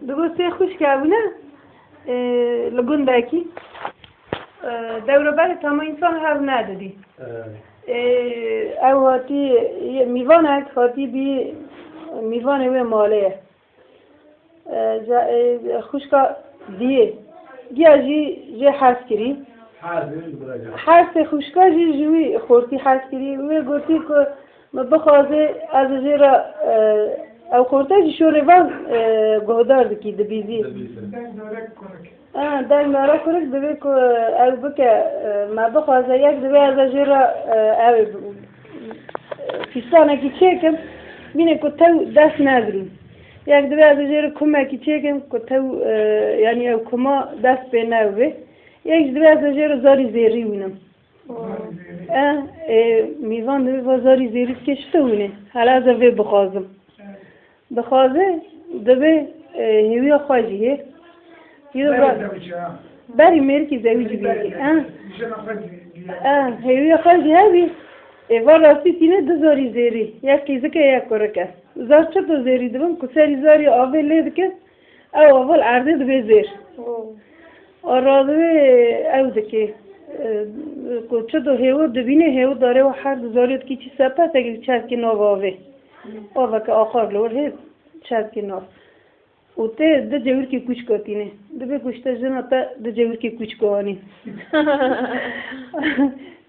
دو سه خوش کابونه لگون داکی دور بر تمام انسان هر ندادی او هاتی میوانه هاتی بی میوانه و ماله خوشکا دیه گیا جی حس کری حس خوشکا جوی خورتی حس کری و گفتی که بخوازه از جیرا او خورته شوره وان گهدار دکی دبیزی دنگ داره کنک دوی که او بکه ما بخوازه یک دوی از جیرا او فیستانه کی چکم بینه که تو دست نداریم یک دوی از جیرا کمکی چکم که تو یعنی او کما دست به نوه یک دوی از جیرا زاری زیری وینم میوان دوی با زاری زیری کشته وینه حالا از اوی بخوازم بخوازه دوی هیوی خواهیه بری میری که زویج بیگی هیوی خواهیه هیوی ایوار راستی تینه دو زاری زیری یک کیزه که یک کرکه زار چطور زیری دوم که سری زاری آوه لید که او اول عرضه دوی زیر آرادوی او دکه چطور هیو دوینه هیو داره و هر دو زاریت که چی سپت اگر چند که ناو آوه که آخر لور هید چند که ناو او ته ده جور کی کچھ کرتی نه ده کشته جنا تا ده جور کی کچھ کوانی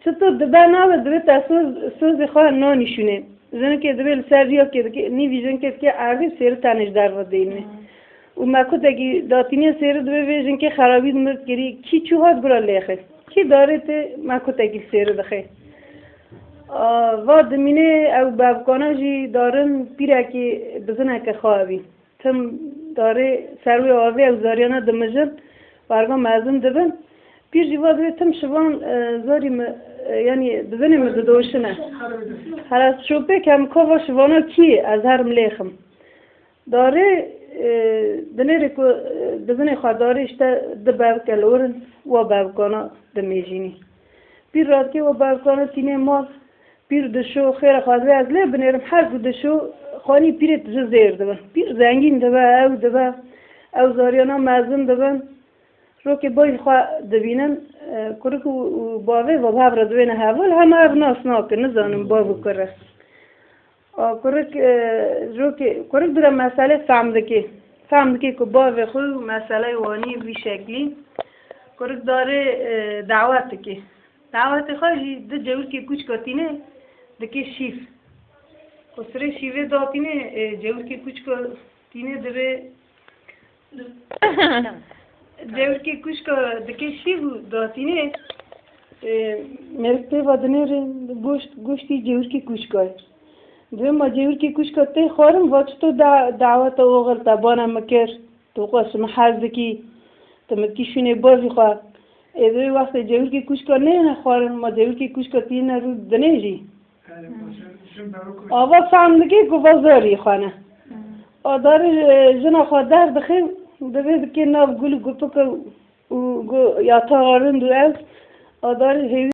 چطور ده بنا ده تا سوز خواه نانیشونه زنه که ده سریا که نی ویژن که عربی سر تنش در و دینه و ماکو تگی داتینه سر ده ویژن که خرابی مرد کری کی چوهات برا لیخه کی داره ته ماکو تگی سر دخه و دمینه او بابکانا جی دارن پیره که بزنه که خوابی تم داره سروی آوی او زاریانا دمجن وارگا مازم دبن پیر جیواده تم شوان زاری یعنی بزنی مددوشنه هر شوپه کم کوا شوانا کیه از هر ملیخم داره دنیره که بزنی خواه داره اشتا دباب کلورن و بابکانا دمیجینی پیر راد که و بابکانا تینه ماز پیر دشو خیر خواهده از لی بنیرم هر دشو خانی پیرت زیر دبن پیر زنگین دبن او دبن او زاریانا مازن دبن رو که باید خواه دبینن کرک باوه و بابر دوینه هول همه او ناس ناکه نزانم باو کره کرک رو که کرک درم مسئله فهم دکی که باوه خود مسئله وانی بی شکلی کرک داره دعوت خواهی ده جور که کچ کتینه دکی شیف خسره شیوه داتینه جور که کچ کتینه دوه جور که کچ دکی شیف داتینه مرکته وادنه گوشتی جور که کچ کت دوه ما جور که کچ کته خورم وقت تو دعوت اوغل تبانه مکر تو قسم حرز کی تمکی شونه بازی خواه دوی وقت جور که کچ کت نه خورم ما جور که کچ کتینه رو دنه جی آوا فهمدگی که وزاری خانه آدار جنا خود در بخیر دوید که ناف گل گفتو که یا تا آرند و از آدار